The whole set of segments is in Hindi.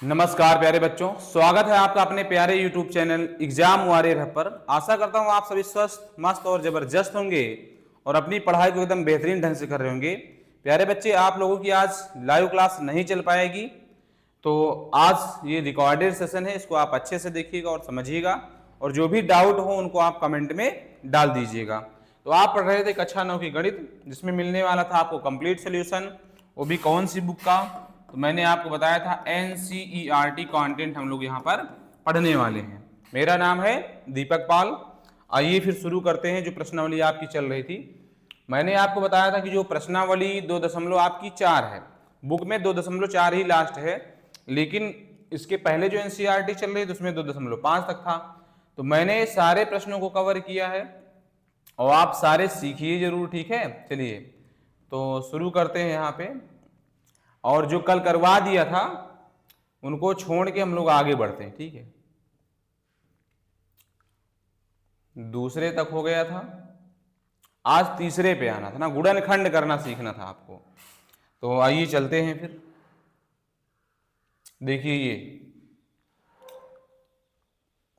नमस्कार प्यारे बच्चों, स्वागत है आपका अपने प्यारे YouTube channel exam warrior hub पर। आशा करता हूँ आप सभी स्वस्थ, मस्त और जबरदस्त होंगे और अपनी पढ़ाई को एकदम बेहतरीन ढंग से कर रहे होंगे। प्यारे बच्चे, आप लोगों की आज लाइव क्लास नहीं चल पाएगी, तो आज ये रिकॉर्डेड सेशन है, इसको आप अच्छे से देखिएगा और समझिएगा, और जो भी डाउट हो उनको आप कमेंट में डाल दीजिएगा। तो आप पढ़ रहे थे कक्षा 9 की गणित, जिसमें मिलने वाला था आपको कंप्लीट सोल्यूशन। वो भी कौन सी बुक का? तो मैंने आपको बताया था NCERT कंटेंट हम लोग यहाँ पर पढ़ने वाले हैं। मेरा नाम है दीपक पाल। आइए फिर शुरू करते हैं। जो प्रश्नावली आपकी चल रही थी, मैंने आपको बताया था कि जो प्रश्नावली 2.4 है, बुक में 2.4 ही लास्ट है, लेकिन इसके पहले जो NCERT चल रही थी उसमें 2.5 तक था। तो मैंने सारे प्रश्नों को कवर किया है और आप सारे सीखिए जरूर, ठीक है। चलिए तो शुरू करते हैं यहाँ पे। और जो कल करवा दिया था उनको छोड़ के हम लोग आगे बढ़ते हैं, ठीक है। दूसरे तक हो गया था, आज तीसरे पे आना था ना, गुणनखंड करना सीखना था आपको। तो आइए चलते हैं फिर। देखिए, ये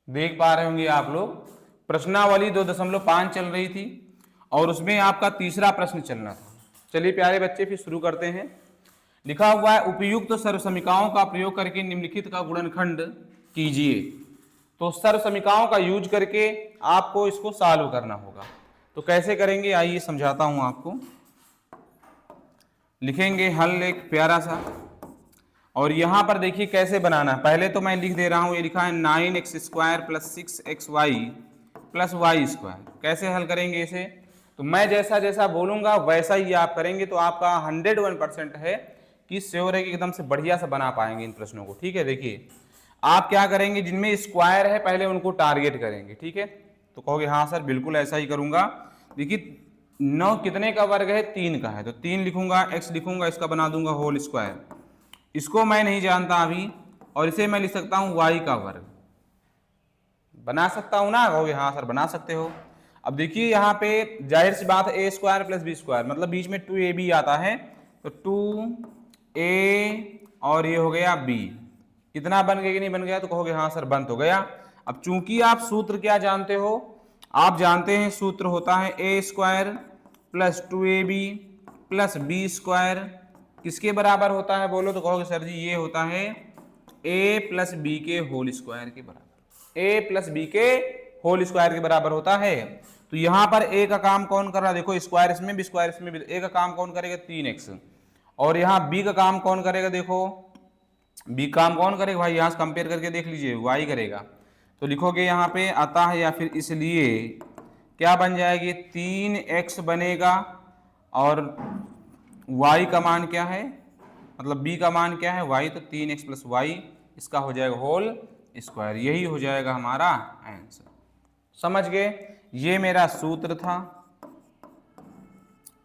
देख पा रहे होंगे आप लोग, प्रश्नावली 2.5 चल रही थी और उसमें आपका तीसरा प्रश्न चलना था। चलिए प्यारे बच्चे फिर शुरू करते हैं। लिखा हुआ है, उपयुक्त सर्वसमीकाओं का प्रयोग करके निम्नलिखित का गुणनखंड कीजिए। तो सर्वसमीकाओं का यूज करके आपको इसको सॉल्व करना होगा। तो कैसे करेंगे आइए समझाता हूं आपको। लिखेंगे हल एक प्यारा सा, और यहां पर देखिए कैसे बनाना है। पहले तो मैं लिख दे रहा हूं, ये लिखा है 9x² + 6xy + y²। कैसे हल करेंगे इसे? तो मैं जैसा जैसा बोलूंगा वैसा ही आप करेंगे, तो आपका 101% है कि श्योर है कि एकदम से बढ़िया से बना पाएंगे इन प्रश्नों को, ठीक है। देखिए आप क्या करेंगे, जिनमें स्क्वायर है पहले उनको टारगेट करेंगे, ठीक है। तो कहोगे हाँ सर बिल्कुल ऐसा ही करूंगा। देखिए 9 कितने का वर्ग है? 3 का है, तो 3 लिखूंगा, x लिखूंगा, इसका बना दूंगा होल स्क्वायर। इसको मैं नहीं जानता अभी, और इसे मैं लिख सकता हूं y का वर्ग। बना सकता हूं ना? कहोगे हाँ सर बना सकते हो। अब देखिए यहाँ पे जाहिर सी बात है a² + b², मतलब बीच में 2ab आता है, तो 2a और ये हो गया b। कितना बन गया कि नहीं बन गया? तो कहोगे हाँ सर बन तो गया। अब चूंकि आप सूत्र क्या जानते हो, आप जानते हैं सूत्र होता है a² + 2ab + b²। किसके बराबर होता है बोलो? तो कहोगे सर जी ये होता है a + b के होल स्क्वायर के बराबर। a + b के होल स्क्वायर के बराबर होता है। तो यहां पर a का काम कौन कर रहा है? देखो स्क्वायर इसमें भी, स्क्वायर इसमें भी। a का काम कौन करेगा? 3x। और यहाँ b का काम कौन करेगा? देखो b काम कौन करेगा भाई, यहां से कंपेयर करके देख लीजिए, y करेगा। तो लिखोगे यहाँ पे आता है, या फिर इसलिए क्या बन जाएगी? 3x बनेगा, और y का मान क्या है, मतलब b का मान क्या है? y। तो 3x + y, इसका हो जाएगा होल स्क्वायर। यही हो जाएगा हमारा आंसर। समझ गए? ये मेरा सूत्र था,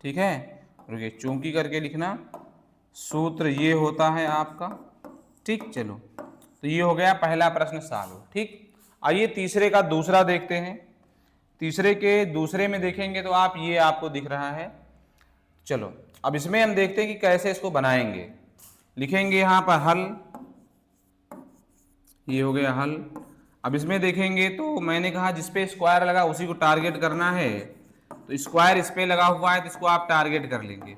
ठीक है। रुकिए, चूंकि करके लिखना, सूत्र ये होता है आपका, ठीक। चलो तो ये हो गया पहला प्रश्न सॉल्व, ठीक। आइए तीसरे का दूसरा देखते हैं। तीसरे के दूसरे में देखेंगे तो आप ये आपको दिख रहा है। चलो अब इसमें हम देखते हैं कि कैसे इसको बनाएंगे। लिखेंगे यहाँ पर हल, ये हो गया हल। अब इसमें देखेंगे तो मैंने कहा जिसपे स्क्वायर लगा उसी को टारगेट करना है, तो स्क्वायर इस पे लगा हुआ है तो इसको आप टारगेट कर लेंगे।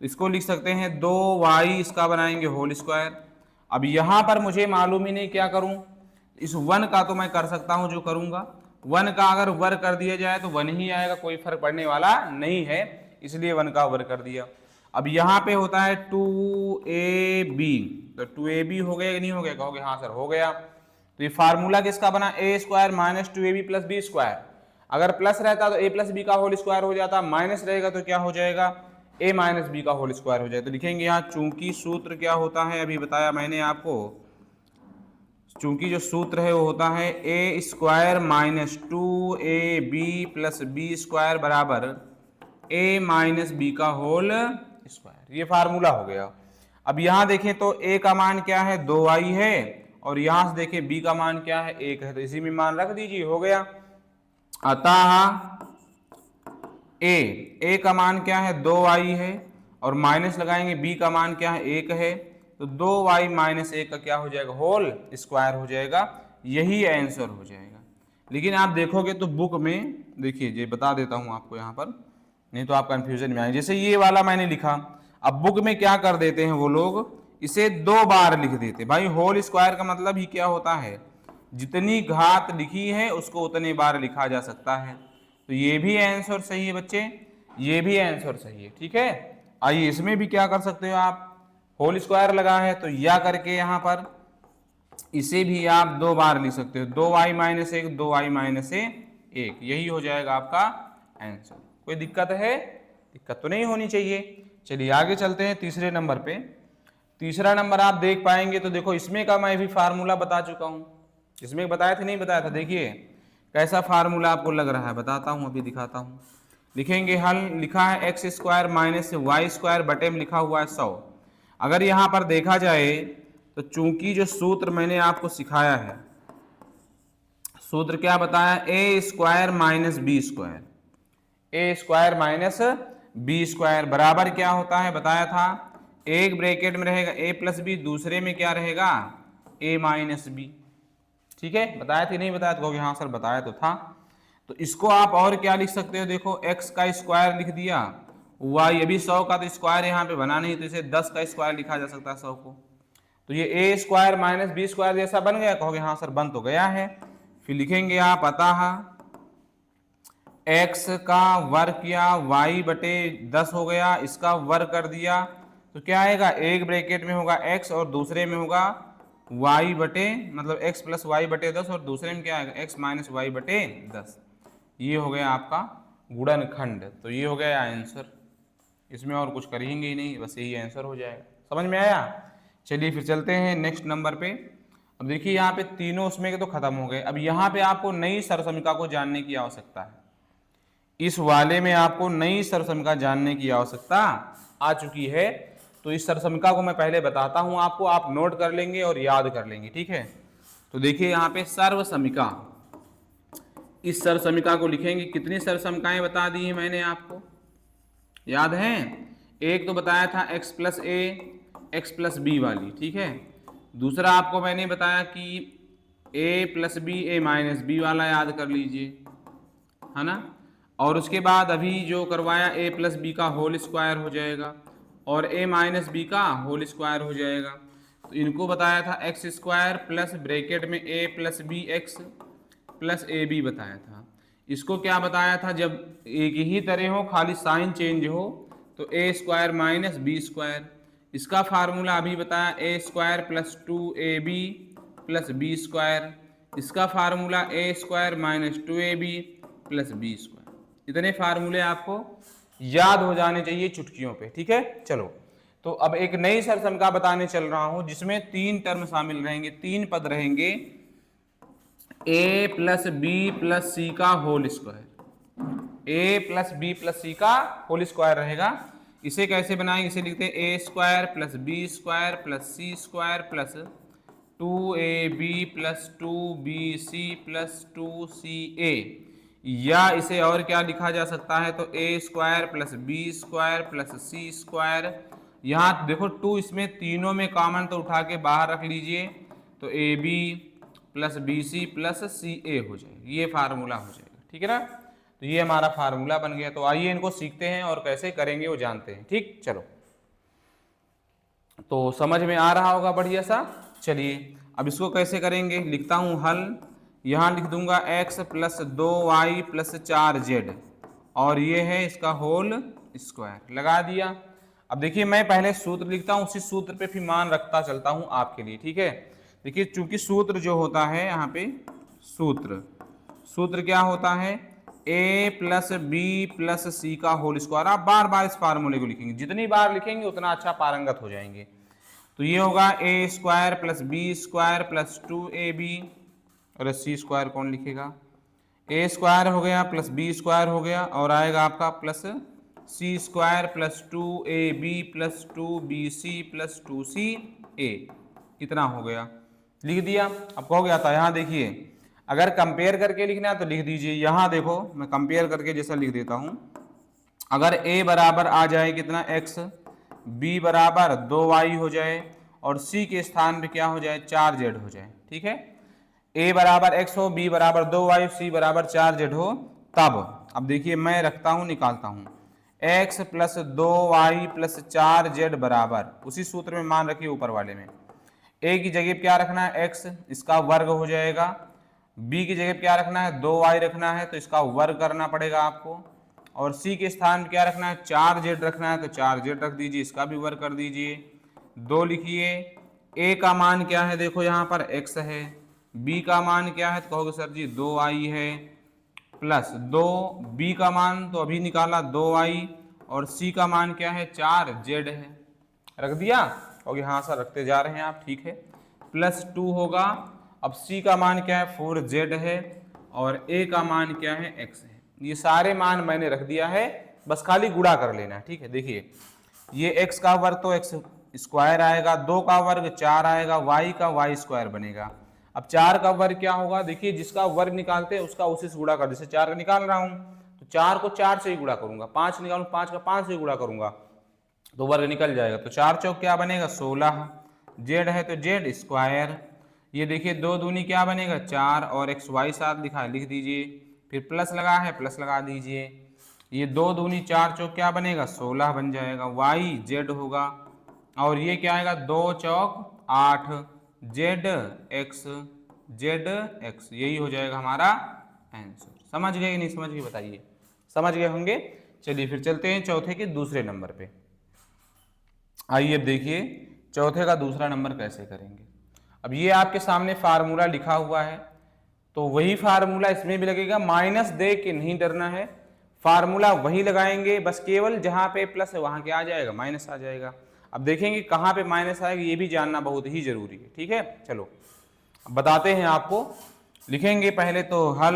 तो इसको लिख सकते हैं 2y, इसका बनाएंगे होल स्क्वायर। अब यहाँ पर मुझे मालूम ही नहीं क्या करूँ। इस 1 का तो मैं कर सकता हूँ जो करूँगा, 1 का अगर वर्ग कर दिया जाए तो 1 ही आएगा, कोई फर्क पड़ने वाला नहीं है, इसलिए 1 का वर्ग कर दिया। अब यहाँ पे होता है 2ab, तो 2ab हो गया कि नहीं हो गया? कहोगे हाँ सर हो गया। तो ये फार्मूला किसका बना? a² - 2ab + b²। अगर प्लस रहता तो a + b का होल स्क्वायर हो जाता, माइनस रहेगा तो क्या हो जाएगा? a - b का होल स्क्वायर हो जाएगा। तो लिखेंगे यहाँ चूंकि सूत्र क्या होता है, अभी बताया मैंने आपको, चूंकि जो सूत्र है वो होता है a² - 2ab + b² बराबर a - b का होल स्क्वायर। ये फार्मूला हो गया। अब यहां देखें तो a का मान क्या है? 2y है, और यहां से देखें b का मान क्या है? 1 है, तो इसी में मान रख दीजिए, हो गया। अतः a का मान क्या है? 2y है, और माइनस लगाएंगे, b का मान क्या है? 1 है, तो 2y माइनस 1 का क्या हो जाएगा, होल स्क्वायर हो जाएगा। यही आंसर हो जाएगा। लेकिन आप देखोगे तो बुक में देखिए, ये बता देता हूं आपको यहाँ पर, नहीं तो आप कंफ्यूजन में आए। जैसे ये वाला मैंने लिखा, अब बुक में क्या कर देते हैं वो लोग, इसे 2 बार लिख देते। भाई होल स्क्वायर का मतलब ही क्या होता है, जितनी घात लिखी है उसको उतने बार लिखा जा सकता है। तो ये भी आंसर सही है बच्चे, ये भी आंसर सही है। ठीक है, आइए इसमें भी क्या कर सकते हो आप, होल स्क्वायर लगा है तो या करके यहाँ पर इसे भी आप 2 बार लिख सकते हो, 2y माइनस 1, 2y माइनस 1, यही हो जाएगा आपका आंसर। कोई दिक्कत है, दिक्कत तो नहीं होनी चाहिए। चलिए आगे चलते हैं तीसरे नंबर पे। तीसरा नंबर आप देख पाएंगे तो देखो, इसमें का मैं भी फार्मूला बता चुका हूं। इसमें बताया था नहीं बताया था, देखिए कैसा फार्मूला आपको लग रहा है, बताता हूं, अभी दिखाता हूं। लिखेंगे हल, लिखा है x square minus y square बटे में लिखा हुआ है 100। अगर यहाँ पर देखा जाए तो चूंकि जो सूत्र मैंने आपको सिखाया है, सूत्र क्या बताया, a square minus b square, A square minus b square बराबर क्या होता है बताया था, एक ब्रैकेट में रहेगा ए प्लस बी, दूसरे में क्या रहेगा ए माइनस बी। ठीक है, बताया थी नहीं बताया, तो कहोगे हाँ सर बताया तो था। तो इसको आप और क्या लिख सकते हो, देखो x का स्क्वायर लिख दिया, y अभी 100 का तो स्क्वायर यहाँ पे बना नहीं, तो इसे 10 का स्क्वायर लिखा जा सकता है 100 को। तो ये ए स्क्वायर माइनस बी स्क्वायर जैसा बन गया, कहोगे हाँ सर बन तो गया है। फिर लिखेंगे आप अतः x का वर्ग किया, y बटे 10 हो गया, इसका वर्ग कर दिया तो क्या आएगा, एक ब्रैकेट में होगा x और दूसरे में होगा y बटे, मतलब x प्लस वाई बटे 10, और दूसरे में क्या आएगा x माइनस वाई बटे 10। ये हो गया आपका गुणनखंड। तो ये हो गया आंसर, इसमें और कुछ करेंगे ही नहीं, बस यही आंसर हो जाएगा। समझ में आया। चलिए फिर चलते हैं नेक्स्ट नंबर पे। अब देखिए यहाँ पे तीनों उसमें के तो खत्म हो गए, अब यहाँ पे आपको नई सरसमिका को जानने की आवश्यकता है। इस वाले में आपको नई सरसमिका जानने की आवश्यकता आ चुकी है। तो इस सरसमिका को मैं पहले बताता हूं आपको, आप नोट कर लेंगे और याद कर लेंगे। ठीक है, तो देखिए यहाँ पे सर्वसमिका, इस सरसमिका को लिखेंगे। कितनी सरसमिकाएं बता दी हैं मैंने आपको, याद है। एक तो बताया था x plus a x plus b वाली, ठीक है। दूसरा आपको मैंने बताया कि a plus b a minus b वाला, याद कर लीजिए, है ना। और उसके बाद अभी जो करवाया a प्लस बी का होल स्क्वायर हो जाएगा और a माइनस बी का होल स्क्वायर हो जाएगा। तो इनको बताया था एक्स स्क्वायर प्लस ब्रैकेट में a plus b x plus a b बताया था। इसको क्या बताया था, जब एक ही तरह हो खाली साइन चेंज हो तो a square minus b square. इसका फार्मूला अभी बताया, a square plus 2ab plus b square. इसका formula a square minus 2ab plus b square. इतने फार्मूले आपको याद हो जाने चाहिए चुटकियों पे। ठीक है, चलो तो अब एक नई सरसमिका बताने चल रहा हूं जिसमें 3 टर्म शामिल रहेंगे, 3 पद रहेंगे, a plus b plus c का whole square, a plus b plus c का होल स्क्वायर रहेगा। इसे कैसे बनाएंगे, इसे लिखते हैं a square plus b square plus c square plus 2ab plus 2bc plus 2ca। या इसे और क्या लिखा जा सकता है, तो a square plus b square plus c square. यहाँ देखो 2 इसमें तीनों में कॉमन तो उठा के बाहर रख लीजिए, तो a b plus b c plus c a हो जाएगा। ये फार्मूला हो जाएगा, ठीक है ना। तो ये हमारा फार्मूला बन गया। तो आइए इनको सीखते हैं और कैसे करेंगे वो जानते हैं। ठीक, चलो तो समझ में आ रहा होगा बढ़िया सा। चलिए अब इसको कैसे करेंगे, लिखता हूँ हल। यहाँ लिख दूंगा x plus 2y plus 4z और ये है इसका होल स्क्वायर, लगा दिया। अब देखिए मैं पहले सूत्र लिखता हूँ, उसी सूत्र पे फिर मान रखता चलता हूँ आपके लिए। ठीक है, देखिए चूंकि सूत्र जो होता है यहाँ पे, सूत्र क्या होता है, a plus b plus c का होल स्क्वायर। आप बार बार इस फार्मूले को लिखेंगे, जितनी बार लिखेंगे उतना अच्छा पारंगत हो जाएंगे। तो ये होगा a square plus b square plus 2ab, और सी स्क्वायर कौन लिखेगा, ए स्क्वायर हो गया प्लस बी स्क्वायर हो गया और आएगा आपका plus c square plus 2ab plus 2bc plus 2ca। कितना हो गया, लिख दिया। अब कहोगे आता, यहाँ देखिए अगर कंपेयर करके लिखना है तो लिख दीजिए। यहाँ देखो मैं कंपेयर करके जैसा लिख देता हूँ, अगर a बराबर आ जाए कितना x, b बराबर 2y हो जाए और सी के स्थान पे क्या हो जाए 4z हो जाए। ठीक है, a बराबर x हो, b बराबर 2y, c बराबर 4z हो, तब अब देखिए मैं रखता हूं, निकालता हूं x plus 2y plus 4z बराबर, उसी सूत्र में मान रखिए ऊपर वाले में a की जगह क्या रखना है x, इसका वर्ग हो जाएगा, b की जगह क्या रखना है 2y रखना है तो इसका वर्ग करना पड़ेगा आपको, और c के स्थान पे क्या रखना है 4z रखना है तो 4z रख दीजिए, इसका भी वर्ग कर दीजिए। 2 लिखिए, a का मान क्या है देखो यहाँ पर x है, b का मान क्या है तो कहोगे सर जी 2y है, प्लस 2 b का मान तो अभी निकाला 2y, और c का मान क्या है 4z है, रख दिया, और हाँ सर रखते जा रहे हैं आप, ठीक है, प्लस 2 होगा, अब c का मान क्या है 4z है, और a का मान क्या है x है। ये सारे मान मैंने रख दिया है, बस खाली गुणा कर लेना है। ठीक है, देखिए ये x का वर्ग तो x स्क्वायर आएगा, 2 का वर्ग 4 आएगा, y का y स्क्वायर बनेगा। अब 4 का वर्ग क्या होगा, देखिए जिसका वर्ग निकालते हैं उसका उसी से गुणा कर, जैसे 4 का निकाल रहा हूं तो 4 को 4 से ही गुणा करूंगा, 5 निकालूं 5 का 5 से ही गुणा करूंगा तो वर्ग निकल जाएगा, तो 4 चौक क्या बनेगा 16, z है तो z स्क्वायर, ये देखिए 2 दूनी क्या बनेगा 4, और x y साथ लिखा है लिख दीजिए, फिर प्लस लगा है प्लस लगा दीजिए, ये 2 दूनी 4 चौक क्या बनेगा 16 बन जाएगा, y z होगा, और ये क्या आएगा 2 चौक 8, z x, यही हो जाएगा हमारा आंसर। समझ गए कि नहीं समझ गए बताइए, समझ गए होंगे। चलिए फिर चलते हैं चौथे के दूसरे नंबर पे। आइए अब देखिए चौथे का दूसरा नंबर कैसे करेंगे। अब ये आपके सामने फार्मूला लिखा हुआ है, तो वही फार्मूला इसमें भी लगेगा, माइनस दे के नहीं डरना है, फार्मूला वही लगाएंगे, बस केवल जहां पे प्लस है वहां क्या आ जाएगा माइनस आ जाएगा। अब देखेंगे कहां पे माइनस आएगा, ये भी जानना बहुत ही जरूरी है। ठीक है, चलो बताते हैं आपको। लिखेंगे पहले तो हल,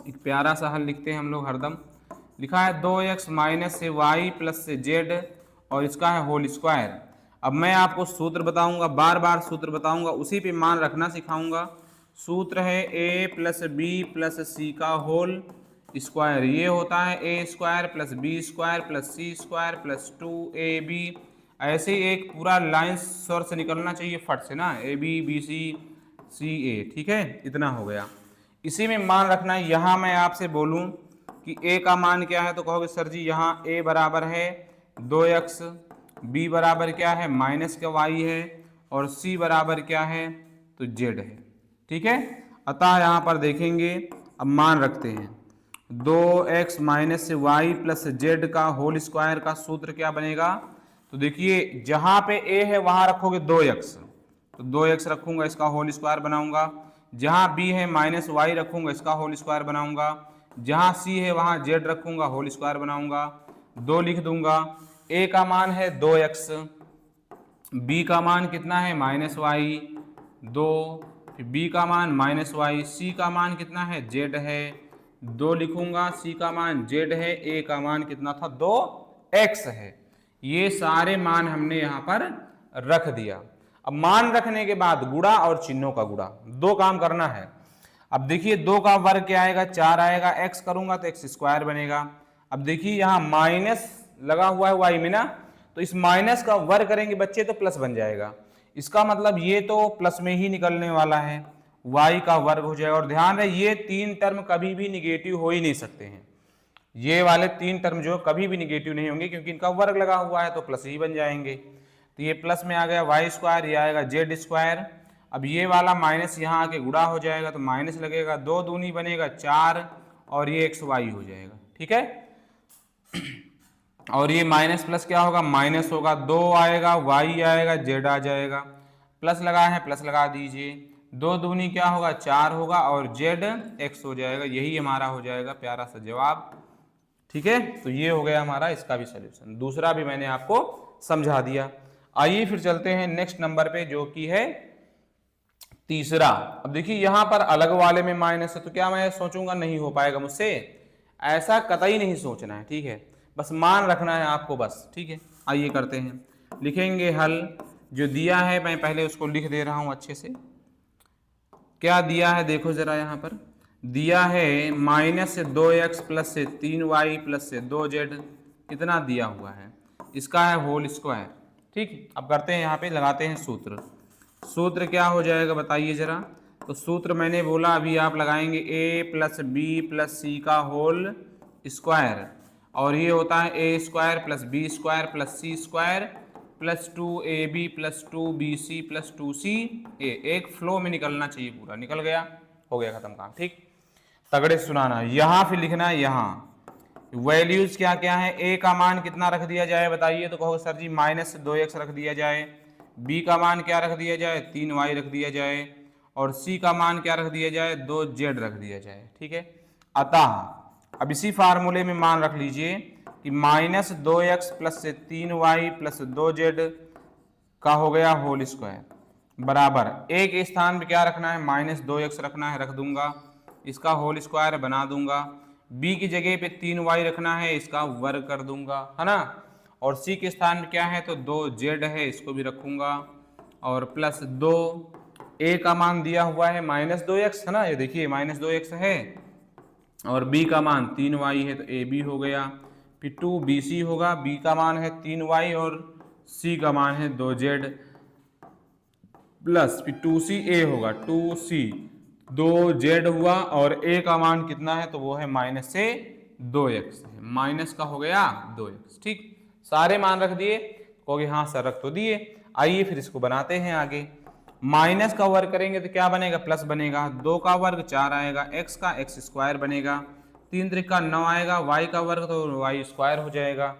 एक प्यारा सा हल लिखते हैं हम लोग हरदम, लिखा है 2x माइनस से y प्लस से z, और इसका है होल स्क्वायर। अब मैं आपको सूत्र बताऊंगा, बार बार सूत्र बताऊंगा, उसी पे मान रखना सिखाऊंगा। सूत्र है a plus b plus c का होल स्क्वायर, ये होता है a square plus b square plus c square plus 2ab। ऐसे ही एक पूरा लाइन सोर्स निकलना चाहिए फट से ना, ए बी बी सी सी ए, ठीक है, इतना हो गया। इसी में मान रखना है, यहाँ मैं आपसे बोलूँ कि a का मान क्या है तो कहोगे सर जी यहाँ a बराबर है 2x, b बराबर क्या है माइनस का y है, और c बराबर क्या है तो z है। ठीक है, अतः यहाँ पर देखेंगे, अब मान रखते हैं 2x माइनस से y प्लस z का होल स्क्वायर का सूत्र क्या बनेगा, तो देखिए जहाँ पे a है वहाँ रखोगे 2x, तो 2x रखूंगा इसका होल स्क्वायर बनाऊंगा, जहाँ b है माइनस y रखूंगा इसका होल स्क्वायर बनाऊंगा, जहाँ c है वहाँ z रखूंगा होल स्क्वायर बनाऊंगा, 2 लिख दूंगा। a का मान है 2x, b का मान कितना है माइनस y 2, फिर b का मान माइनस y, c का मान कितना है z है 2 लिखूंगा, c का मान z है, a का मान कितना था 2x है। ये सारे मान हमने यहाँ पर रख दिया। अब मान रखने के बाद गुणा और चिन्हों का गुणा, 2 काम करना है। अब देखिए 2 का वर्ग क्या आएगा 4 आएगा, x करूंगा तो x स्क्वायर बनेगा। अब देखिए यहाँ माइनस लगा हुआ है y में ना, तो इस माइनस का वर्ग करेंगे बच्चे तो प्लस बन जाएगा, इसका मतलब ये तो प्लस में ही निकलने वाला है, y का वर्ग हो जाएगा। और ध्यान रहे ये 3 टर्म कभी भी निगेटिव हो ही नहीं सकते हैं, ये वाले 3 टर्म जो कभी भी निगेटिव नहीं होंगे, क्योंकि इनका वर्ग लगा हुआ है तो प्लस ही बन जाएंगे। तो ये प्लस में आ गया y स्क्वायर, ये आएगा z स्क्वायर। अब ये वाला माइनस यहाँ आके गुणा हो जाएगा तो माइनस लगेगा, 2 दूनी बनेगा 4, और ये xy हो जाएगा। ठीक है, और ये माइनस प्लस क्या होगा माइनस होगा, 2 आएगा y आएगा z आ जाएगा, प्लस लगा है प्लस लगा दीजिए, 2 दूनी क्या होगा 4 होगा, और z x हो जाएगा। यही हमारा हो जाएगा प्यारा सा जवाब। ठीक है, तो ये हो गया हमारा इसका भी सलूशन, दूसरा भी मैंने आपको समझा दिया। आइए फिर चलते हैं नेक्स्ट नंबर पे जो कि है तीसरा। अब देखिए यहाँ पर अलग वाले में माइनस है, तो क्या मैं सोचूंगा नहीं हो पाएगा मुझसे, ऐसा कतई नहीं सोचना है। ठीक है, बस मान रखना है आपको बस। ठीक है, आइए करते हैं, लिखेंगे हल। जो दिया है मैं पहले उसको लिख दे रहा हूं अच्छे से। क्या दिया है देखो जरा, यहाँ पर दिया है माइनस से 2x प्लस से 3y प्लस से 2z, कितना दिया हुआ है, इसका है होल स्क्वायर। ठीक, अब करते हैं यहाँ पे लगाते हैं सूत्र। सूत्र क्या हो जाएगा बताइए जरा। तो सूत्र मैंने बोला अभी आप लगाएंगे a plus b plus c का होल स्क्वायर, और ये होता है a square plus b square plus c square plus 2ab plus 2bc plus 2ca। एक फ्लो में निकलना चाहिए, पूरा निकल गया, हो गया खत्म काम। ठीक, तगड़े सुनाना। यहाँ फिर लिखना है यहाँ वैल्यूज क्या क्या है। ए का मान कितना रख दिया जाए बताइए, तो कहोगे सर जी -2x रख दिया जाए। बी का मान क्या रख दिया जाए, 3y रख दिया जाए। और सी का मान क्या रख दिया जाए, 2z रख दिया जाए। ठीक है, अतः अब इसी फार्मूले में मान रख लीजिए कि -2x plus 3y plus 2z का हो गया होल स्क्वायर बराबर एक स्थान पे क्या रखना है, -2x रखना है, रख दूंगा, इसका होल स्क्वायर बना दूंगा। b की जगह पे 3y रखना है, इसका वर्ग कर दूंगा, है ना। और c के स्थान पे क्या है, तो 2z है, इसको भी रखूंगा, और प्लस 2 a का मान दिया हुआ है -2x, है ना, ये देखिए -2x है, और b का मान 3y है, तो ab हो गया। फिर 2bc होगा, b का मान है 3y और c का मान है 2z, प्लस फिर 2ca होगा, 2c 2z हुआ, और a का मान कितना है, तो वो है -2x, माइनस का हो गया 2x। ठीक, सारे मान रख दिए, कहोगे हाँ सर रख तो दिए। आइए फिर इसको बनाते हैं आगे। माइनस का वर्ग करेंगे तो क्या बनेगा, प्लस बनेगा। 2 का वर्ग 4 आएगा, x का x स्क्वायर बनेगा, 3 त्रिका 9 आएगा, y का वर्ग तो y स्क्वायर हो जाएगा।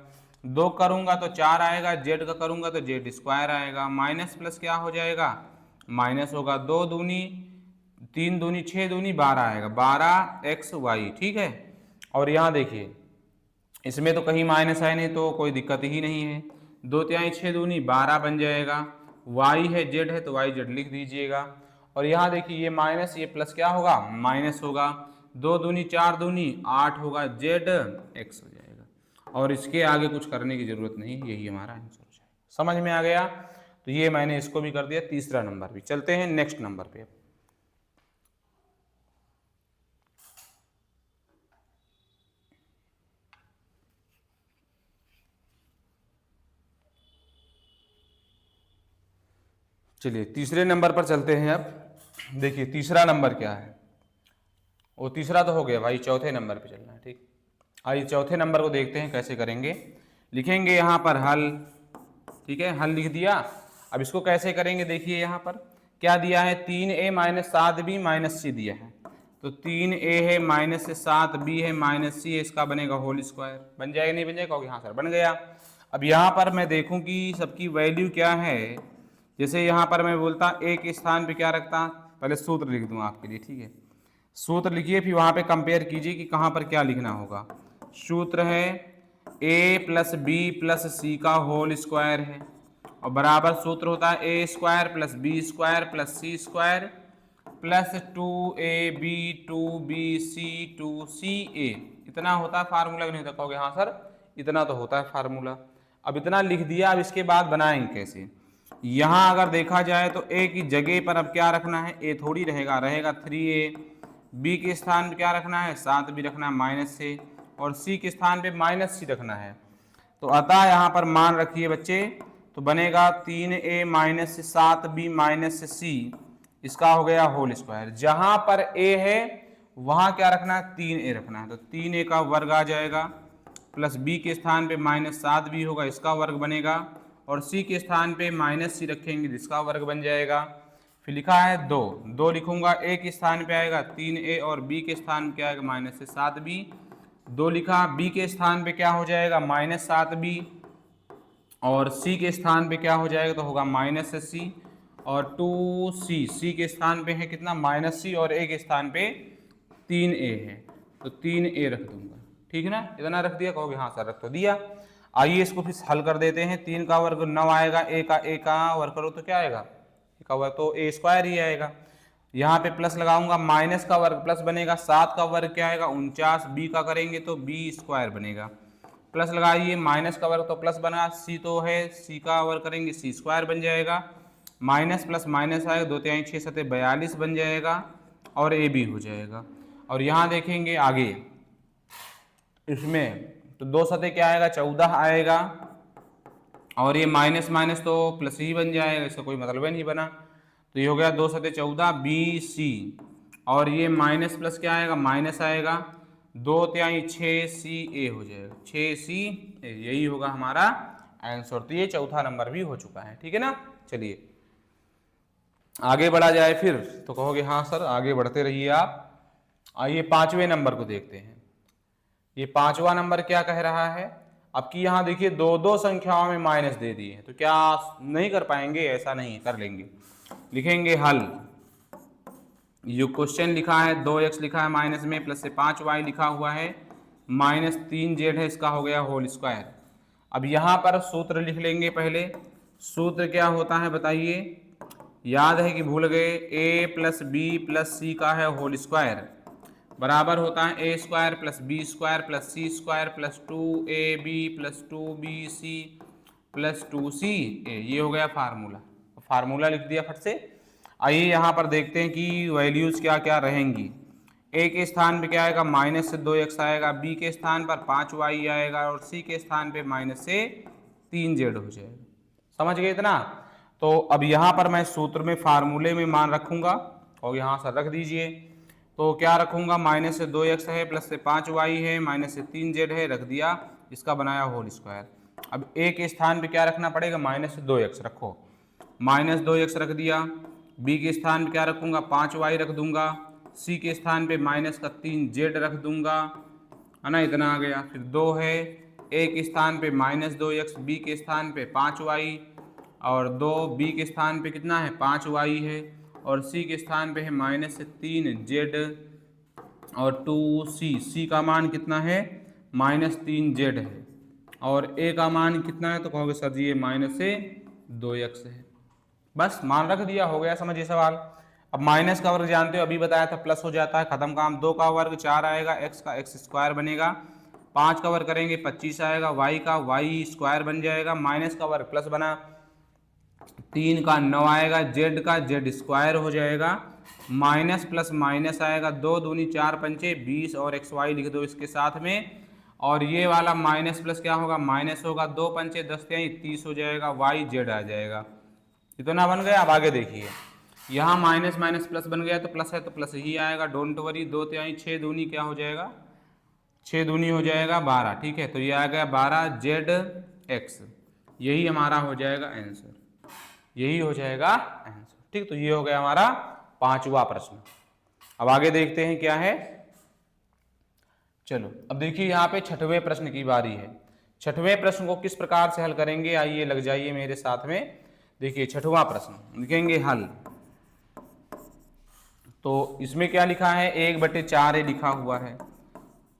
2 करूंगा तो 4 आएगा, z का करूंगा तो z स्क्वायर आएगा, माइनस प्लस क्या हो जाएगा, माइनस होगा। 2 दूनी 3 दूनी 6 दूनी 12 आएगा, 12xy। ठीक है, और यहाँ देखिए इसमें तो कहीं माइनस है नहीं, तो कोई दिक्कत ही नहीं है। 2 तिहाई 6 दूनी 12 बन जाएगा, y है z है तो yz लिख दीजिएगा। और यहाँ देखिए ये माइनस ये प्लस क्या होगा, माइनस होगा। 2 दूनी 4 दूनी 8 होगा, z x हो जाएगा, और इसके आगे कुछ करने की जरूरत नहीं, यही हमारा आंसर हो जाएगा। समझ में आ गया, तो ये मैंने इसको भी कर दिया, तीसरा नंबर भी। चलते हैं नेक्स्ट नंबर पे। चलिए तीसरे नंबर पर चलते हैं। अब देखिए तीसरा नंबर क्या है, वो तीसरा तो हो गया भाई, चौथे नंबर पे चलना है। ठीक, आइए चौथे नंबर को देखते हैं कैसे करेंगे। लिखेंगे यहाँ पर हल, ठीक है, हल लिख दिया। अब इसको कैसे करेंगे, देखिए यहाँ पर क्या दिया है, 3a minus 7b minus c दिया है, तो 3a है माइनस 7b है माइनस c है, इसका बनेगा होल स्क्वायर। बन जाएगा नहीं बन जाएगा, कहोगे हाँ सर बन गया। अब यहाँ पर मैं देखूँ कि सबकी वैल्यू क्या है। जैसे यहाँ पर मैं बोलता एक स्थान पे क्या रखता, पहले सूत्र लिख दूँ आपके लिए। ठीक है, सूत्र लिखिए, फिर वहाँ पे कंपेयर कीजिए कि कहाँ पर क्या लिखना होगा। सूत्र है a plus b plus c का होल स्क्वायर है, और बराबर सूत्र होता है a square plus b square plus c square plus 2ab 2bc 2ca। इतना होता है फार्मूला, नहीं होता, कहोगे हाँ सर इतना तो होता है फार्मूला। अब इतना लिख दिया, अब इसके बाद बनाएंगे कैसे। यहाँ अगर देखा जाए तो a की जगह पर अब क्या रखना है, a थोड़ी रहेगा, रहेगा 3a। b के स्थान पे क्या रखना है, 7b रखना है माइनस से, और c के स्थान पे माइनस c रखना है। तो अतः यहाँ पर मान रखिए बच्चे, तो बनेगा 3a minus 7b minus c, इसका हो गया होल स्क्वायर। जहाँ पर a है वहाँ क्या रखना है, 3a रखना है, तो 3a का वर्ग आ जाएगा, प्लस b के स्थान पे माइनस 7b होगा, इसका वर्ग बनेगा, और c के स्थान पे माइनस c रखेंगे, जिसका वर्ग बन जाएगा। फिर लिखा है 2 लिखूंगा, a के स्थान पे आएगा 3a, और b के स्थान पे क्या आएगा माइनस 7b। 2 लिखा, b के स्थान पे क्या हो जाएगा माइनस 7b, और c के स्थान पे क्या हो जाएगा, तो होगा माइनस c, और 2c, c के स्थान पे है कितना माइनस c, और a के स्थान पे 3a है, तो 3a रख दूंगा। ठीक है ना, इतना रख दिया, कहोगे हाँ सर रख तो दिया। आइए इसको फिर हल कर देते हैं। 3 का वर्ग 9 आएगा, a का वर्ग करो तो क्या आएगा, का वर्ग तो a स्क्वायर ही आएगा। यहाँ पे प्लस लगाऊंगा, माइनस का वर्ग प्लस बनेगा, 7 का वर्ग क्या आएगा 49, b का करेंगे तो b स्क्वायर बनेगा। प्लस लगाइए, माइनस का वर्ग तो प्लस बना, c तो है, c का वर्ग करेंगे c स्क्वायर बन जाएगा, माइनस प्लस माइनस आएगा, 2 तिहाई 6 7 42 बन जाएगा, और a भी हो जाएगा। और यहाँ देखेंगे आगे इसमें, तो 2 सतह क्या आएगा 14 आएगा, और ये माइनस माइनस तो प्लस ही बन जाएगा, इसका कोई मतलब ही नहीं बना। तो ये हो गया 2 सते 14 BC, और ये माइनस प्लस क्या आएगा, माइनस आएगा, 2 तिहाई 6CA हो जाएगा, 6CA, यही होगा हमारा आंसर। तो ये चौथा नंबर भी हो चुका है, ठीक है ना। चलिए आगे बढ़ा जाए फिर, तो कहोगे हाँ सर आगे बढ़ते रहिए आप। आइए 5वें नंबर को देखते हैं। ये 5वां नंबर क्या कह रहा है, अब की यहाँ देखिए दो दो संख्याओं में माइनस दे दिए हैं, तो क्या नहीं कर पाएंगे, ऐसा नहीं, कर लेंगे। लिखेंगे हल, ये क्वेश्चन लिखा है 2x लिखा है माइनस में, प्लस से 5y लिखा हुआ है, माइनस 3z है, इसका हो गया होल स्क्वायर। अब यहाँ पर सूत्र लिख लेंगे पहले। सूत्र क्या होता है बताइए, याद है कि भूल गए, a plus b plus c का है होल स्क्वायर, बराबर होता है a square plus b square plus c square plus 2ab plus 2bc plus 2ca। ये हो गया फार्मूला, फार्मूला लिख दिया फट से। आइए यहाँ पर देखते हैं कि वैल्यूज क्या क्या रहेंगी। ए के स्थान पे क्या आएगा, माइनस से 2x आएगा, बी के स्थान पर 5y आएगा, और सी के स्थान पे माइनस से 3z हो जाएगा। समझ गए इतना। तो अब यहाँ पर मैं सूत्र में फार्मूले में मान रखूंगा, और यहाँ से रख दीजिए। तो क्या रखूंगा, माइनस से 2x है, प्लस से 5y है, माइनस से 3z है, रख दिया, इसका बनाया होल स्क्वायर। अब ए के स्थान पे क्या रखना पड़ेगा, माइनस से 2x रखो, माइनस 2x रख दिया। बी के स्थान पे क्या रखूंगा, 5y रख दूंगा। सी के स्थान पे माइनस का 3z रख दूंगा, है ना, इतना आ गया। फिर 2 है, ए के स्थान पे माइनस 2x, बी के स्थान पे 5y, और 2 बी के स्थान पे कितना है, 5y है, और सी के स्थान पे है माइनस से 3z, और 2c का मान कितना है, माइनस 3z है, और a का मान कितना है, तो कहोगे सर जी ये माइनस से 2x है। बस मान रख दिया, हो गया समझिए सवाल। अब माइनस का वर्ग जानते हो, अभी बताया था प्लस हो जाता है, खत्म काम। 2 का वर्ग 4 आएगा, x का x स्क्वायर बनेगा, 5 का वर्ग करेंगे 25 आएगा, y का y स्क्वायर बन जाएगा, माइनस का वर्ग प्लस बना, 3 का 9 आएगा, z का z स्क्वायर हो जाएगा, माइनस प्लस माइनस आएगा, 2 दूनी 4 पंचे 20, और xy लिख दो इसके साथ में, और ये वाला माइनस प्लस क्या होगा, माइनस होगा, 2 पंचे 10 तिहाई 30 हो जाएगा, y z आ जाएगा। इतना बन गया। अब आगे देखिए, यहाँ माइनस माइनस प्लस बन गया, तो प्लस है तो प्लस ही आएगा, डोंट वरी। 2 तिहाई 6 दूनी क्या हो जाएगा, 6 दूनी हो जाएगा 12, ठीक है। तो ये आ गया 12zx, यही हमारा हो जाएगा आंसर, यही हो जाएगा आंसर, ठीक। तो ये हो गया हमारा 5वां प्रश्न। अब आगे देखते हैं क्या है। चलो अब देखिए यहाँ पे 6वें प्रश्न की बारी है। 6वें प्रश्न को किस प्रकार से हल करेंगे, आइए लग जाइए मेरे साथ में। देखिए 6वां प्रश्न लिखेंगे हल। तो इसमें क्या लिखा है, 1/4a लिखा हुआ है,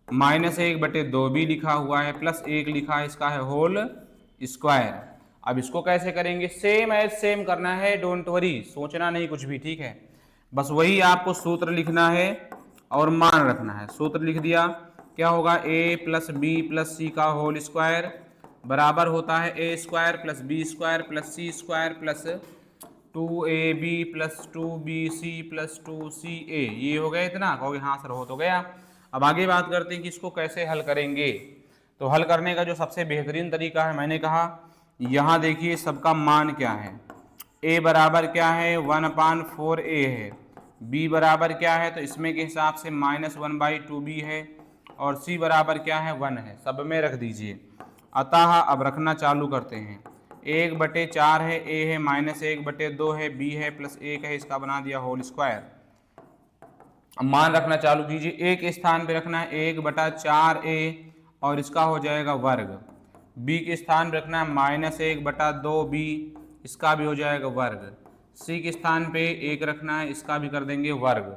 माइनस 1/2b लिखा हुआ है, प्लस 1 लिखा है, इसका है होल स्क्वायर। अब इसको कैसे करेंगे, सेम एज सेम करना है, डोंट वरी, सोचना नहीं कुछ भी, ठीक है। बस वही आपको सूत्र लिखना है और मान रखना है। सूत्र लिख दिया, क्या होगा, a plus b plus c का होल स्क्वायर बराबर होता है a square plus b square plus c square plus 2ab plus 2bc plus 2ca। ये हो गया इतना, कहोगे हाँ सर हो तो गया। अब आगे बात करते हैं कि इसको कैसे हल करेंगे। तो हल करने का जो सबसे बेहतरीन तरीका है, मैंने कहा यहाँ देखिए सबका मान क्या है, a बराबर क्या है 1/4a है, b बराबर क्या है, तो इसमें के हिसाब से -1/2b है, और c बराबर क्या है 1 है, सब में रख दीजिए। अतः अब रखना चालू करते हैं। 1/4 है, a है, -1/2 है, b है, प्लस 1 है, इसका बना दिया होल स्क्वायर। अब मान रखना चालू कीजिए, a के स्थान पे रखना है 1/4a, और इसका हो जाएगा वर्ग। b के स्थान पे रखना है -1/2b, इसका भी हो जाएगा वर्ग। c के स्थान पे 1 रखना है, इसका भी कर देंगे वर्ग।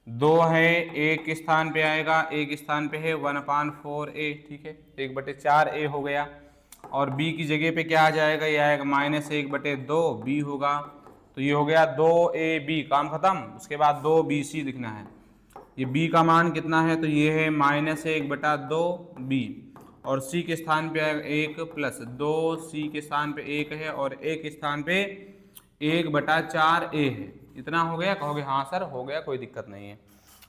2 है, 1 के स्थान पे आएगा, 1 स्थान पे है 1/4a, ठीक है, 1/4a हो गया। और b की जगह पे क्या आ जाएगा, ये आएगा -1/2b होगा। तो ये हो गया 2ab, काम खत्म। उसके बाद 2bc लिखना है, ये b का मान कितना है, तो ये है -1/2b, और c के स्थान पे आएगा 1 प्लस 2, c के स्थान पे 1 है, और a के स्थान पे 1/4a है। इतना हो गया, कहोगे हाँ सर हो गया, कोई दिक्कत नहीं है।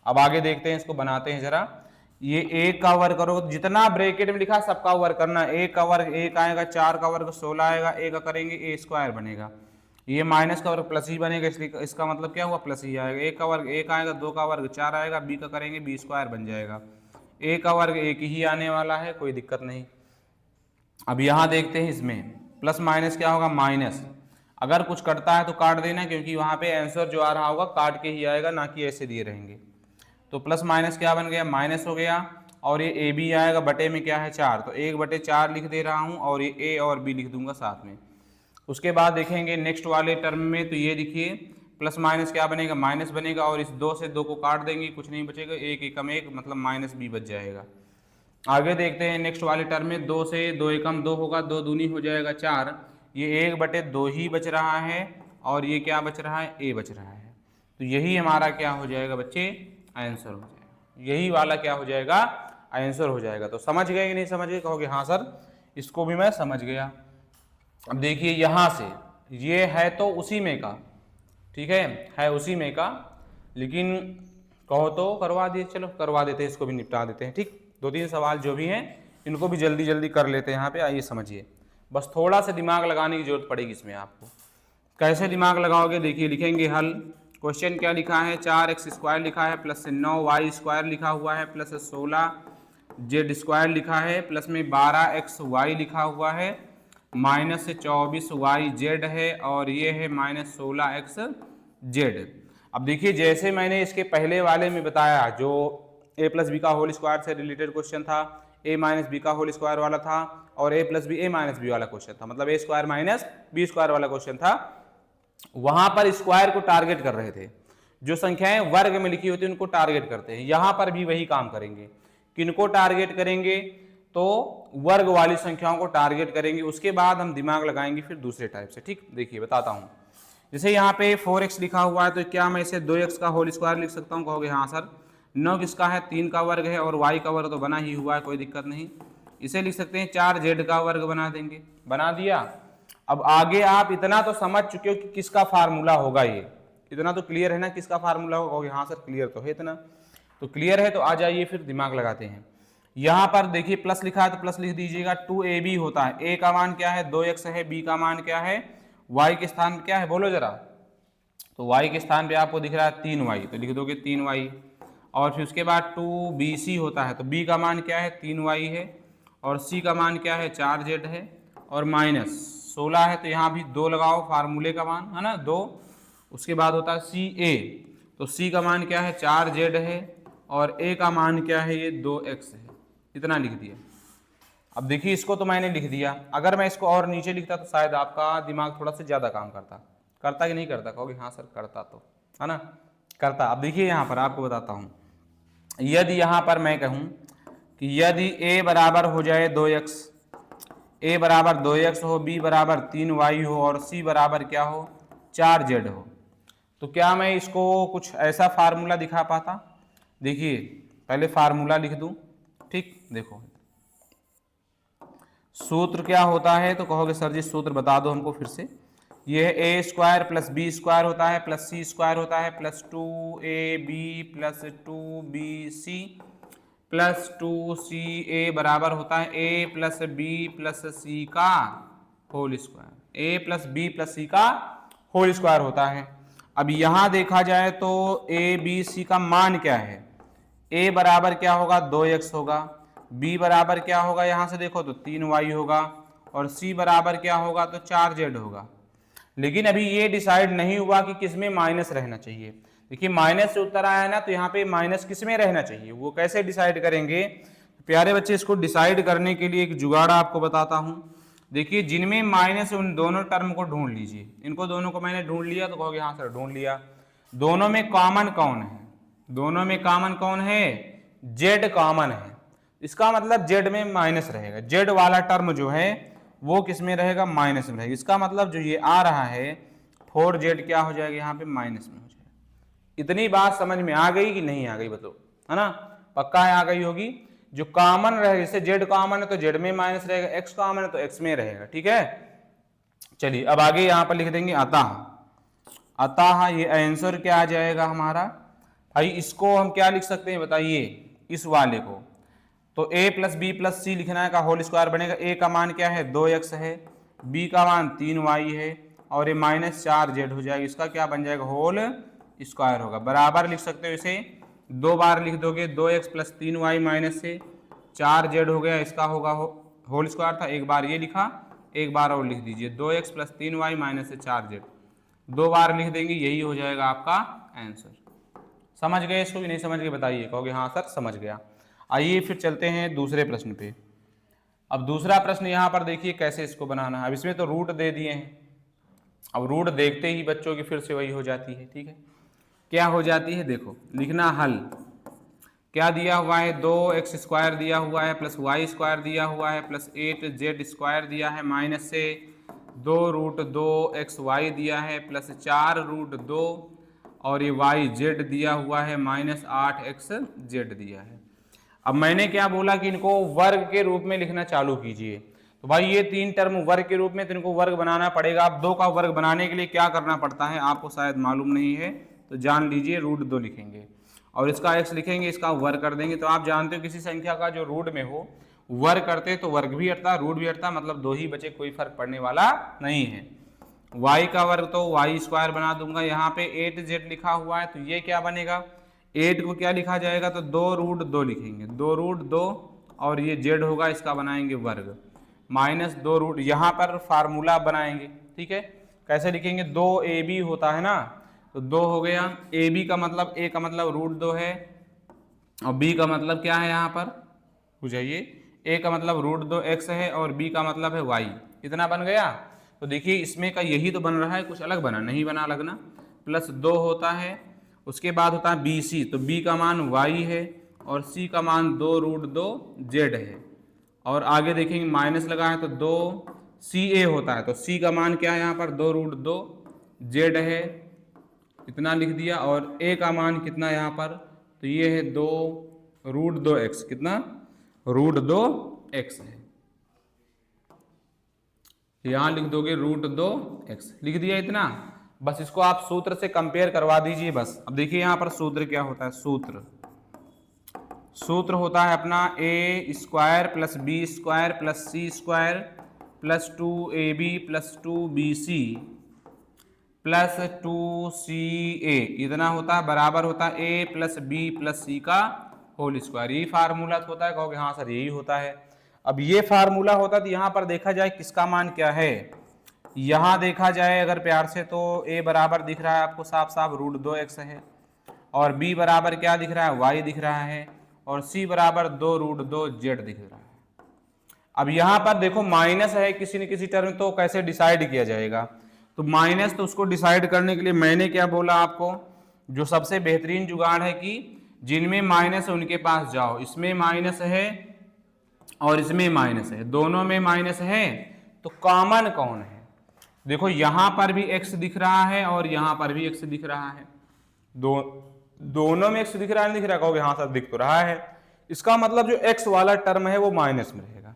अब आगे देखते हैं, इसको बनाते हैं जरा ये एक का वर्ग करो, जितना ब्रैकेट में लिखा सबका वर्ग करना। एक का वर्ग एक आएगा, 4 का वर्ग 16 आएगा, एक का करेंगे ए स्क्वायर बनेगा। ये माइनस का वर्ग प्लस ही बनेगा, इसलिए इसका मतलब क्या हुआ, प्लस ही आएगा। एक का वर्ग एक आएगा, 2 का वर्ग 4 आएगा, बी का करेंगे बी स्क्वायर बन जाएगा। ए का वर्ग एक ही आने वाला है, कोई दिक्कत नहीं। अब यहाँ देखते हैं इसमें प्लस माइनस क्या होगा, माइनस। अगर कुछ कटता है तो काट देना, क्योंकि वहाँ पे आंसर जो आ रहा होगा काट के ही आएगा, ना कि ऐसे दिए रहेंगे। तो प्लस माइनस क्या बन गया, माइनस हो गया। और ये ए बी आएगा, बटे में क्या है 4, तो 1/4 लिख दे रहा हूँ, और ये ए और बी लिख दूंगा साथ में। उसके बाद देखेंगे नेक्स्ट वाले टर्म में, तो ये देखिए प्लस माइनस क्या बनेगा, माइनस बनेगा, और इस 2 से 2 को काट देंगे, कुछ नहीं बचेगा, एक एकम एक मतलब माइनस बी बच जाएगा। आगे देखते हैं नेक्स्ट वाले टर्म में, 2 से 2 एकम 2 होगा, 2 दूनी हो जाएगा 4, ये 1/2 ही बच रहा है, और ये क्या बच रहा है, ए बच रहा है। तो यही हमारा क्या हो जाएगा बच्चे, आंसर हो जाएगा। यही वाला क्या हो जाएगा, आंसर हो जाएगा। तो समझ गए कि नहीं समझ गए, कहोगे हाँ सर इसको भी मैं समझ गया। अब देखिए यहाँ से ये है तो उसी में का, ठीक है उसी में का, लेकिन कहो तो करवा दिए, चलो करवा देते हैं, इसको भी निपटा देते हैं। ठीक, 2-3 सवाल जो भी हैं इनको भी जल्दी जल्दी कर लेते हैं। यहाँ पे आइए समझिए, बस थोड़ा सा दिमाग लगाने की जरूरत पड़ेगी इसमें आपको। कैसे दिमाग लगाओगे, देखिए लिखेंगे हल। क्वेश्चन क्या लिखा है, 4x² लिखा है, प्लस 9y² लिखा हुआ है, प्लस 16z² लिखा है, प्लस में 12xy लिखा हुआ है, माइनस 24yz है, और ये है माइनस 16xz। अब देखिए जैसे मैंने इसके पहले वाले में बताया, जो a प्लस बी का होल स्क्वायर से रिलेटेड क्वेश्चन था, a माइनस बी का होल स्क्वायर वाला था, और a plus b a minus b वाला क्वेश्चन था, मतलब a square minus b square वाला क्वेश्चन था। वहां पर स्क्वायर को टारगेट कर रहे थे, जो संख्याएं वर्ग में लिखी होती है उनको टारगेट करते हैं। यहां पर भी वही काम करेंगे, किनको टारगेट करेंगे, तो वर्ग वाली संख्याओं को टारगेट करेंगे। उसके बाद हम दिमाग लगाएंगे फिर दूसरे टाइप से। ठीक, देखिए बताता हूं। जैसे यहाँ पे 4x लिखा हुआ है, तो क्या मैं इसे 2x का होल स्क्वायर लिख सकता हूँ, कहोगे हाँ सर। 9 किसका है, 3 का वर्ग है, और y का वर्ग तो बना ही हुआ है, कोई दिक्कत नहीं। इसे लिख सकते हैं 4z का वर्ग बना देंगे, बना दिया। अब आगे आप इतना तो समझ चुके हो कि किसका फार्मूला होगा, ये इतना तो क्लियर है ना, किसका फार्मूला होगा, कहोगे हाँ सर क्लियर तो है इतना। तो क्लियर है तो आ जाइए फिर दिमाग लगाते हैं। यहाँ पर देखिए प्लस लिखा है तो प्लस लिख दीजिएगा। 2ab होता है, a का मान क्या है 2x है, b का मान क्या है, y के स्थान क्या है बोलो जरा। तो y के स्थान पे आपको दिख रहा है 3y, तो लिख दोगे 3y। और फिर उसके बाद 2bc होता है, तो b का मान क्या है 3y है, और c का मान क्या है 4z है, और माइनस 16 है, तो यहाँ भी 2 लगाओ, फार्मूले का मान है ना 2। उसके बाद होता है ca, तो c का मान क्या है 4z है, और a का मान क्या है ये 2x है, इतना लिख दिया। अब देखिए इसको तो मैंने लिख दिया, अगर मैं इसको और नीचे लिखता तो शायद आपका दिमाग थोड़ा सा ज़्यादा काम करता कि नहीं करता, कहोगे हाँ सर करता, तो है ना करता। अब देखिए यहाँ पर आपको बताता हूँ, यदि यहाँ पर मैं कहूँ कि यदि a बराबर हो जाए 2x, a बराबर 2x हो, b बराबर 3y हो, और c बराबर क्या हो 4z हो, तो क्या मैं इसको कुछ ऐसा फार्मूला दिखा पाता। देखिए पहले फार्मूला लिख दूं, ठीक, देखो सूत्र क्या होता है, तो कहोगे सर जी सूत्र बता दो हमको फिर से। ये है a square plus b square होता है, प्लस सी स्क्वायर होता है, plus 2ab plus 2bc plus 2ca बराबर होता है a plus b plus c का whole square, a plus b plus c का होल स्क्वायर होता है। अब यहां देखा जाए तो a b c का मान क्या है, a बराबर क्या होगा 2x होगा, b बराबर क्या होगा यहां से देखो तो 3y होगा, और c बराबर क्या होगा तो 4z होगा। लेकिन अभी ये डिसाइड नहीं हुआ कि किसमें माइनस रहना चाहिए। देखिए माइनस से उत्तर आया है ना, तो यहाँ पे माइनस किसमें रहना चाहिए, वो कैसे डिसाइड करेंगे प्यारे बच्चे। इसको डिसाइड करने के लिए एक जुगाड़ आपको बताता हूँ। देखिए जिनमें माइनस उन दोनों टर्म को ढूंढ लीजिए, इनको दोनों को मैंने ढूंढ लिया, तो कहोगे हाँ सर ढूंढ लिया। दोनों में कॉमन कौन है, दोनों में कॉमन कौन है, जेड कॉमन है, इसका मतलब जेड में माइनस रहेगा। जेड वाला टर्म जो है वो किस में रहेगा, माइनस में रहेगा। इसका मतलब जो ये आ रहा है 4z क्या हो जाएगा यहाँ पे माइनस में हो जाएगा। इतनी बात समझ में आ गई कि नहीं आ गई बताओ, है ना, पक्का है आ गई होगी। जो कॉमन रहेगा, जैसे जेड कॉमन है तो जेड में माइनस रहेगा, एक्स कॉमन है तो एक्स में रहेगा, ठीक है। चलिए अब आगे यहाँ पर लिख देंगे अतः, अतः ये आंसर क्या आ जाएगा हमारा भाई। इसको हम क्या लिख सकते हैं बताइए, इस वाले को, तो a प्लस बी प्लस सी लिखना है का होल स्क्वायर बनेगा। a का मान क्या है 2x है, b का मान 3y है और ये माइनस 4z हो जाएगा। इसका क्या बन जाएगा होल स्क्वायर होगा। बराबर लिख सकते हो इसे, 2 बार लिख दोगे 2x प्लस 3y माइनस से 4z हो गया, इसका होगा होल स्क्वायर था। एक बार ये लिखा, एक बार और लिख दीजिए 2x प्लस 3y माइनस से 4z, 2 बार लिख देंगे, यही हो जाएगा आपका आंसर। समझ गए इसको कि नहीं समझ गए बताइए। कहोगे हाँ सर समझ गया। आइए फिर चलते हैं दूसरे प्रश्न पे। अब दूसरा प्रश्न यहाँ पर देखिए कैसे इसको बनाना है। अब इसमें तो रूट दे दिए हैं, अब रूट देखते ही बच्चों की फिर से वही हो जाती है। ठीक है, क्या हो जाती है देखो, लिखना हल। क्या दिया हुआ है 2x स्क्वायर दिया हुआ है प्लस वाई स्क्वायर दिया हुआ है प्लस 8z स्क्वायर दिया है माइनस से 2√2xy दिया है प्लस 4√2 और ये yz दिया हुआ है माइनस 8xz दिया है। अब मैंने क्या बोला कि इनको वर्ग के रूप में लिखना चालू कीजिए। तो भाई ये 3 टर्म वर्ग के रूप में, तो इनको वर्ग बनाना पड़ेगा। अब 2 का वर्ग बनाने के लिए क्या करना पड़ता है आपको शायद मालूम नहीं है, तो जान लीजिए √2 लिखेंगे और इसका x लिखेंगे, इसका वर्ग कर देंगे। तो आप जानते हो किसी संख्या का जो रूट में हो वर्ग करते तो वर्ग भी हटता रूट भी हटता, मतलब 2 ही बचे, कोई फर्क पड़ने वाला नहीं है। y का वर्ग तो y स्क्वायर बना दूंगा, यहाँ पे 8z लिखा हुआ है तो ये क्या बनेगा, 8 को क्या लिखा जाएगा तो 2√2 लिखेंगे, 2√2 और ये z होगा, इसका बनाएंगे वर्ग माइनस 2 यहाँ पर फार्मूला बनाएंगे। ठीक है, कैसे लिखेंगे, 2ab होता है ना, तो 2 हो गया, ab का मतलब a का मतलब √2 है और b का मतलब क्या है यहाँ पर बुझाइए, a का मतलब √2x है और b का मतलब है y। कितना बन गया, तो देखिए इसमें का यही तो बन रहा है, कुछ अलग बना नहीं बना लगना। प्लस 2 होता है, उसके बाद होता है bc, तो b का मान y है और c का मान 2√2z है और आगे देखेंगे माइनस लगा है तो 2ca होता है, तो c का मान क्या है यहाँ पर 2√2z है, इतना लिख दिया और a का मान कितना यहाँ पर, तो ये है 2√2x, कितना √2x है, यहाँ लिख दोगे √2x लिख दिया इतना। बस इसको आप सूत्र से कंपेयर करवा दीजिए बस। अब देखिए यहाँ पर सूत्र क्या होता है, सूत्र होता है अपना a square plus b square plus c square plus 2ab plus 2bc plus 2ca, इतना होता है बराबर होता है a plus b plus c का होल स्क्वायर। यही फार्मूला होता है, कहोगे हाँ सर यही होता है। अब ये फार्मूला होता तो यहाँ पर देखा जाए किसका मान क्या है, यहाँ देखा जाए अगर प्यार से तो a बराबर दिख रहा है आपको साफ साफ √2x है और b बराबर क्या दिख रहा है y दिख रहा है और c बराबर 2√2z दिख रहा है। अब यहाँ पर देखो माइनस है किसी न किसी टर्म, तो कैसे डिसाइड किया जाएगा, तो माइनस तो उसको डिसाइड करने के लिए मैंने क्या बोला आपको, जो सबसे बेहतरीन जुगाड़ है कि जिनमें माइनस है उनके पास जाओ, इसमें माइनस है और इसमें माइनस है, दोनों में माइनस है तो कॉमन कौन है। देखो यहाँ पर भी x दिख रहा है और यहाँ पर भी x दिख रहा है, दोनों में x दिख रहा है, नहीं दिख रहा, कहोगे हाँ सर दिख तो रहा है, इसका मतलब जो x वाला टर्म है वो माइनस में रहेगा।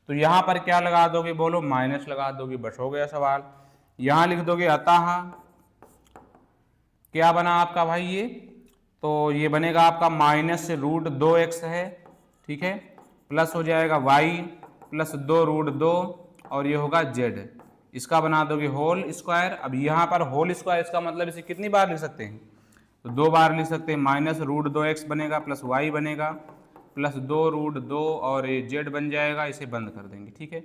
तो यहाँ पर क्या लगा दोगे, बोलो माइनस लगा दोगे, बस हो गया सवाल। यहाँ लिख दोगे अतः क्या बना आपका भाई ये, तो ये बनेगा आपका माइनस √2x है, ठीक है, प्लस हो जाएगा y प्लस 2√2 और ये होगा z, इसका बना दोगे होल स्क्वायर। अब यहाँ पर होल स्क्वायर, इसका मतलब इसे कितनी बार लिख सकते हैं, तो 2 बार लिख सकते हैं, माइनस √2x बनेगा प्लस y बनेगा प्लस 2√2 और ये z बन जाएगा, इसे बंद कर देंगे। ठीक है,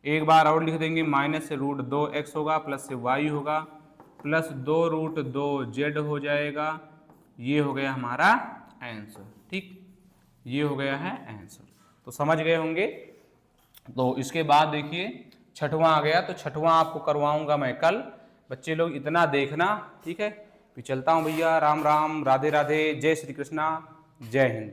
एक बार और लिख देंगे, माइनस से √2x होगा प्लस से y होगा प्लस 2√2z हो जाएगा, ये हो गया हमारा आंसर। ठीक, ये हो गया है आंसर, तो समझ गए होंगे। तो इसके बाद देखिए छठवां आ गया, तो छठवां आपको करवाऊंगा मैं कल, बच्चे लोग इतना देखना। ठीक है, फिर चलता हूँ भैया, राम राम, राधे राधे, जय श्री कृष्णा, जय हिंद।